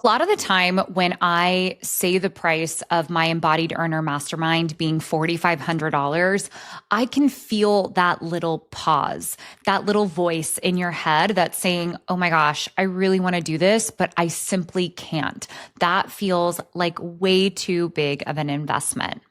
A lot of the time when I say the price of my embodied earner mastermind being $4,500, I can feel that little pause, that little voice in your head that's saying, oh my gosh, I really want to do this, but I simply can't. That feels like way too big of an investment.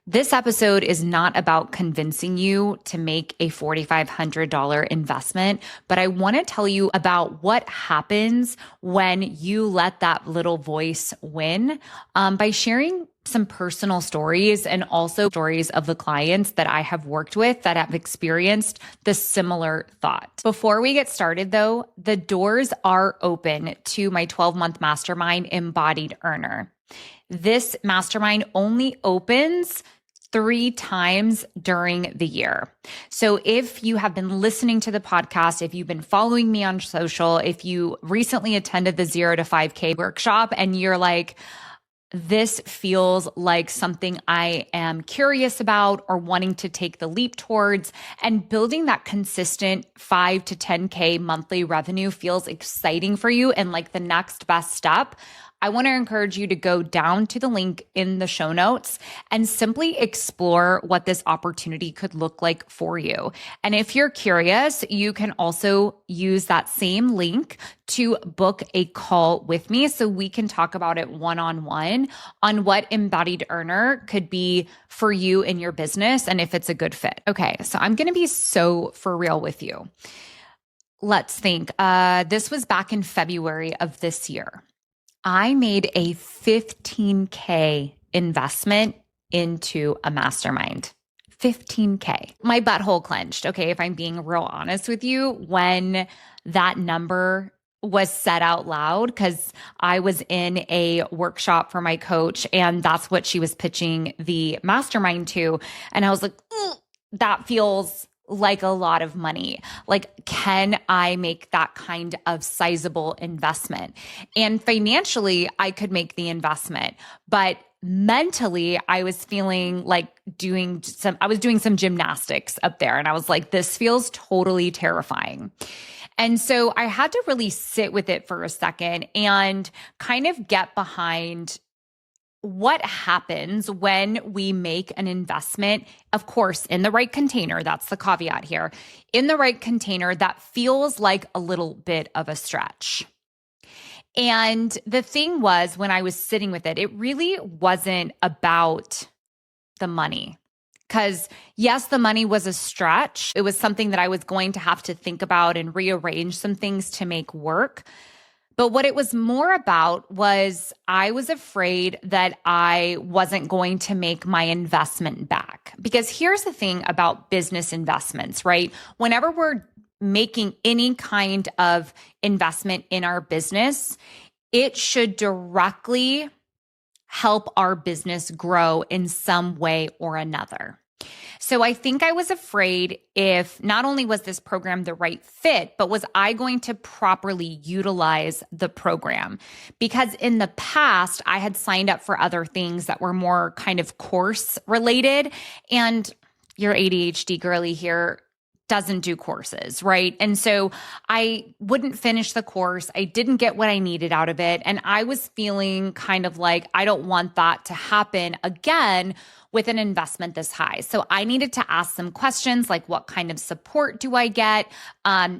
This episode is not about convincing you to make a $4,500 investment, but I want to tell you about what happens when you let that little voice win by sharing some personal stories and also stories of the clients that I have worked with that have experienced the similar thought. Before we get started though, the doors are open to my 12-month mastermind Embodied Earner. This mastermind only opens 3 times during the year. So if you have been listening to the podcast, if you've been following me on social, if you recently attended the 0 to 5K workshop and you're like, this feels like something I am curious about or wanting to take the leap towards, and building that consistent 5 to 10K monthly revenue feels exciting for you and like the next best step, I want to encourage you to go down to the link in the show notes and simply explore what this opportunity could look like for you. And if you're curious, you can also use that same link to book a call with me so we can talk about it one-on-one on what Embodied Earner could be for you in your business and if it's a good fit. Okay, so I'm going to be so for real with you. Let's think. This was back in February of this year. I made a $15K investment into a mastermind. $15K. My butthole clenched, okay, if I'm being real honest with you, when that number was said out loud, because I was in a workshop for my coach and that's what she was pitching the mastermind to. And I was like, that feels like a lot of money. Like, can I make that kind of sizable investment? And financially, I could make the investment, but mentally, I was feeling like I was doing some gymnastics up there. And I was like, this feels totally terrifying. And so I had to really sit with it for a second and kind of get behind what happens when we make an investment, of course, in the right container. That's the caveat here. In the right container that feels like a little bit of a stretch. And the thing was, when I was sitting with it, it really wasn't about the money. Because yes, the money was a stretch. It was something that I was going to have to think about and rearrange some things to make work. But what it was more about was I was afraid that I wasn't going to make my investment back. Because here's the thing about business investments, right? Whenever we're making any kind of investment in our business, it should directly help our business grow in some way or another. So I think I was afraid if not only was this program the right fit, but was I going to properly utilize the program? Because in the past, I had signed up for other things that were more kind of course related, and your ADHD girly here doesn't do courses, right? And so I wouldn't finish the course. I didn't get what I needed out of it. And I was feeling kind of like, I don't want that to happen again with an investment this high. So I needed to ask some questions like, what kind of support do I get?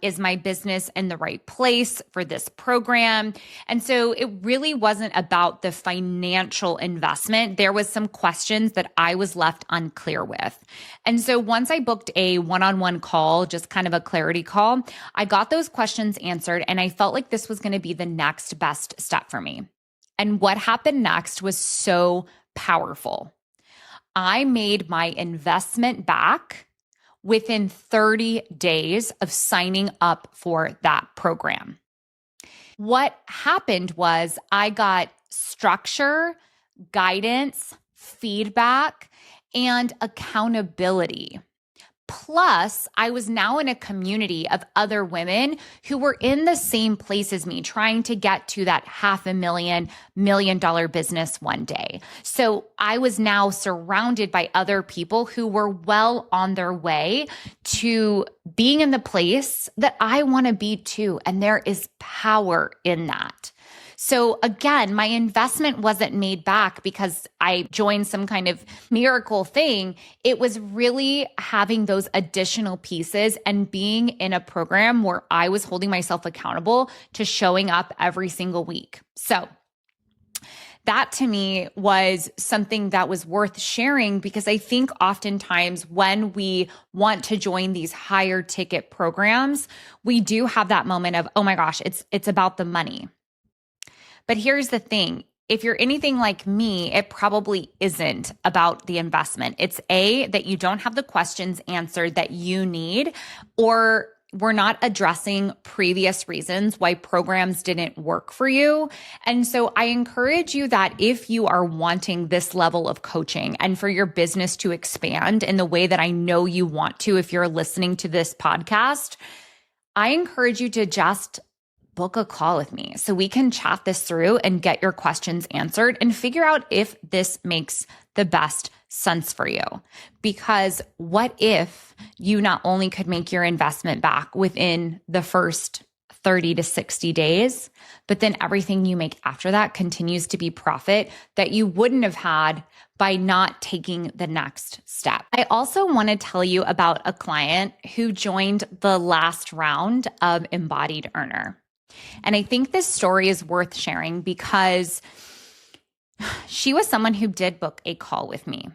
Is my business in the right place for this program? And so it really wasn't about the financial investment. There was some questions that I was left unclear with. And so once I booked a one-on-one call, just kind of a clarity call, I got those questions answered and I felt like this was going to be the next best step for me. And what happened next was so powerful. I made my investment back within 30 days of signing up for that program. What happened was I got structure, guidance, feedback, and accountability. Plus, I was now in a community of other women who were in the same place as me, trying to get to that $500,000, $1 million business one day. So I was now surrounded by other people who were well on their way to being in the place that I want to be too. And there is power in that. So again, my investment wasn't made back because I joined some kind of miracle thing. It was really having those additional pieces and being in a program where I was holding myself accountable to showing up every single week. So that to me was something that was worth sharing, because I think oftentimes when we want to join these higher ticket programs, we do have that moment of, oh my gosh, it's about the money. But here's the thing. If you're anything like me, it probably isn't about the investment. It's that you don't have the questions answered that you need, or we're not addressing previous reasons why programs didn't work for you. And so I encourage you that if you are wanting this level of coaching and for your business to expand in the way that I know you want to, if you're listening to this podcast, I encourage you to just book a call with me so we can chat this through and get your questions answered and figure out if this makes the best sense for you. Because what if you not only could make your investment back within the first 30 to 60 days, but then everything you make after that continues to be profit that you wouldn't have had by not taking the next step. I also want to tell you about a client who joined the last round of Embodied Earner. And I think this story is worth sharing because she was someone who did book a call with me.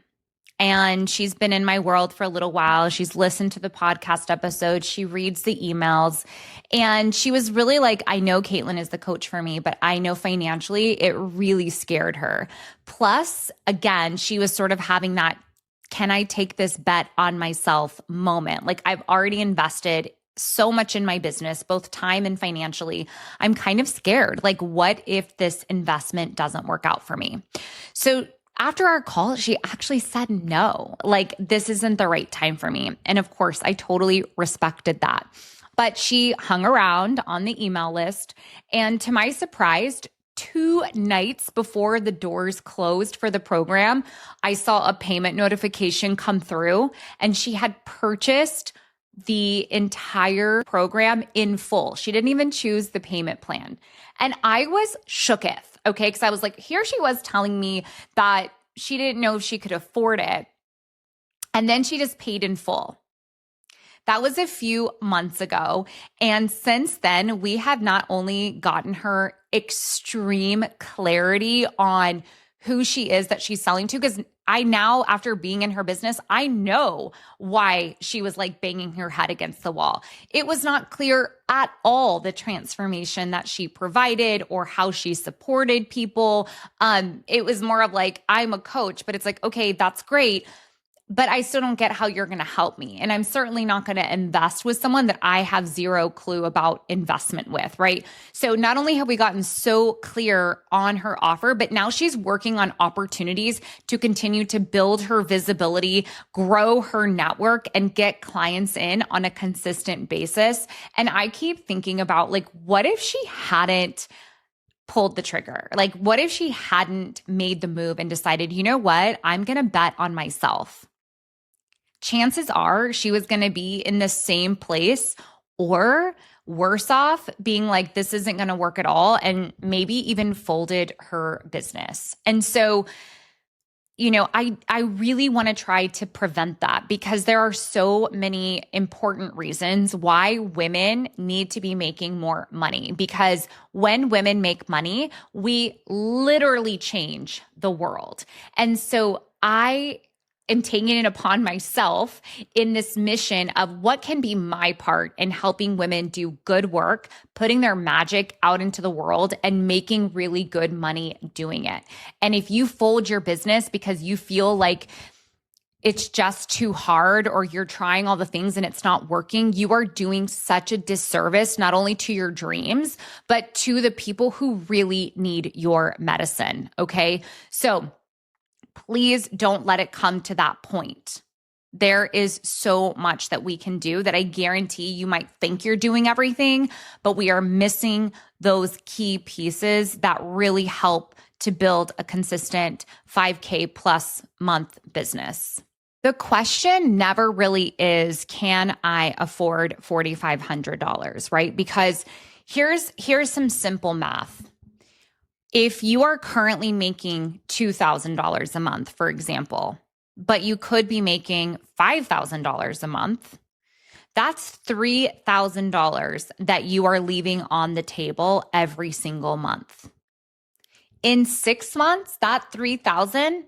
And she's been in my world for a little while. She's listened to the podcast episodes. She reads the emails. And she was really like, I know Kaitlin is the coach for me, but I know financially it really scared her. Plus, again, she was sort of having that, can I take this bet on myself moment? Like, I've already invested so much in my business, both time and financially. I'm kind of scared. Like, what if this investment doesn't work out for me? So after our call, she actually said no, like, this isn't the right time for me. And of course, I totally respected that. But she hung around on the email list. And to my surprise, 2 nights before the doors closed for the program, I saw a payment notification come through, and she had purchased the entire program in full. She didn't even choose the payment plan. And I was shooketh, okay? Because I was like, here she was telling me that she didn't know if she could afford it. And then she just paid in full. That was a few months ago. And since then, we have not only gotten her extreme clarity on who she is that she's selling to, because I now, after being in her business, I know why she was like banging her head against the wall. It was not clear at all the transformation that she provided or how she supported people. It was more of like, I'm a coach, but it's like, okay, that's great, but I still don't get how you're going to help me. And I'm certainly not going to invest with someone that I have zero clue about investment with, right? So not only have we gotten so clear on her offer, but now she's working on opportunities to continue to build her visibility, grow her network, and get clients in on a consistent basis. And I keep thinking about, like, what if she hadn't pulled the trigger? Like, what if she hadn't made the move and decided, you know what, I'm going to bet on myself? Chances are she was going to be in the same place, or worse off, being like, this isn't going to work at all, and maybe even folded her business. And so, you know, I really want to try to prevent that, because there are so many important reasons why women need to be making more money. Because when women make money, we literally change the world. And so I am taking it upon myself in this mission of what can be my part in helping women do good work, putting their magic out into the world, and making really good money doing it. And if you fold your business because you feel like it's just too hard, or you're trying all the things and it's not working, you are doing such a disservice, not only to your dreams, but to the people who really need your medicine. Okay. So please don't let it come to that point. There is so much that we can do that I guarantee you might think you're doing everything, but we are missing those key pieces that really help to build a consistent 5K plus month business. The question never really is, can I afford $4,500, right? Because here's some simple math. If you are currently making $2,000 a month, for example, but you could be making $5,000 a month, that's $3,000 that you are leaving on the table every single month. In 6 months, that $3,000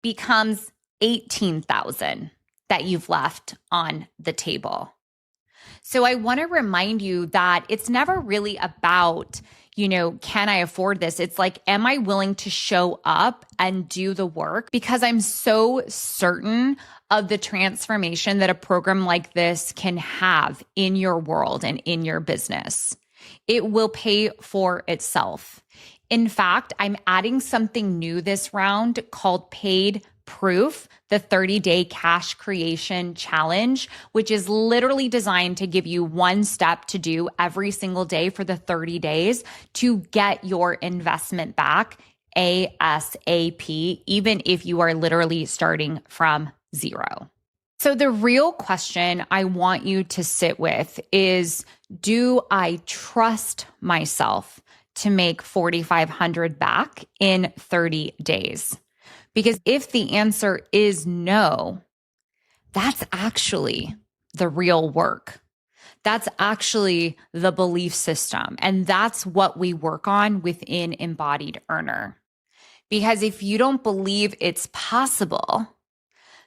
becomes $18,000 that you've left on the table. So I want to remind you that it's never really about, can I afford this? It's like, am I willing to show up and do the work? Because I'm so certain of the transformation that a program like this can have in your world and in your business. It will pay for itself. In fact, I'm adding something new this round called Paid Proof, the 30-day cash creation challenge, which is literally designed to give you one step to do every single day for the 30 days to get your investment back ASAP, even if you are literally starting from zero. So the real question I want you to sit with is, do I trust myself to make $4,500 back in 30 days? Because if the answer is no, that's actually the real work. That's actually the belief system. And that's what we work on within Embodied Earner. Because if you don't believe it's possible,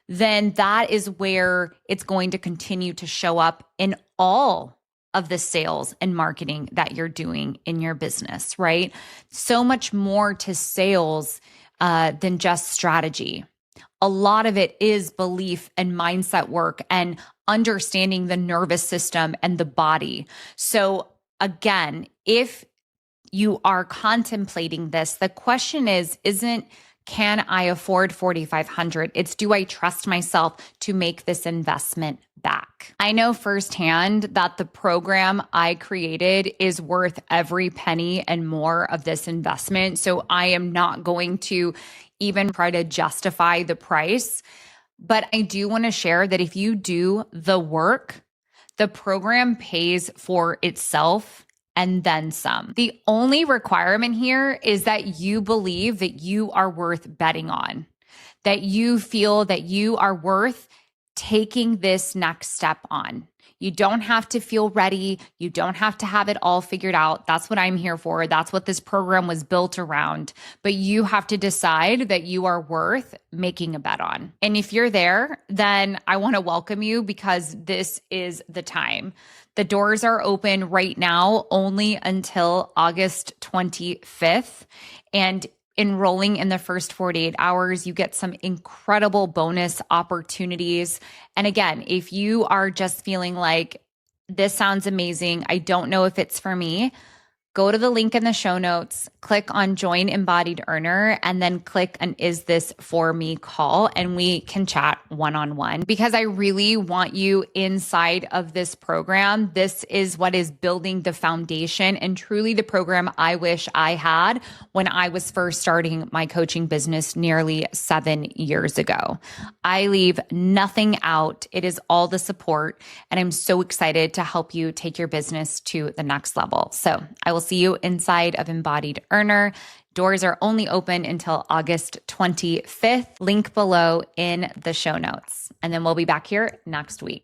then that is where it's going to continue to show up in all of the sales and marketing that you're doing in your business, right? So much more to sales than just strategy. A lot of it is belief and mindset work and understanding the nervous system and the body. So again, if you are contemplating this, the question isn't can I afford $4,500? It's, do I trust myself to make this investment back? I know firsthand that the program I created is worth every penny and more of this investment. So I am not going to even try to justify the price. But I do want to share that if you do the work, the program pays for itself and then some. The only requirement here is that you believe that you are worth betting on, that you feel that you are worth taking this next step on. You don't have to feel ready. You don't have to have it all figured out. That's what I'm here for. That's what this program was built around. But you have to decide that you are worth making a bet on. And if you're there, then I want to welcome you because this is the time. The doors are open right now only until August 25th. And enrolling in the first 48 hours, you get some incredible bonus opportunities. And again, if you are just feeling like this sounds amazing, I don't know if it's for me, go to the link in the show notes, click on Join Embodied Earner, and then click an Is This For Me call, and we can chat one-on-one because I really want you inside of this program. This is what is building the foundation and truly the program I wish I had when I was first starting my coaching business nearly 7 years ago. I leave nothing out. It is all the support, and I'm so excited to help you take your business to the next level. So I will see you inside of Embodied Earner. Doors are only open until August 25th. Link below in the show notes. And then we'll be back here next week.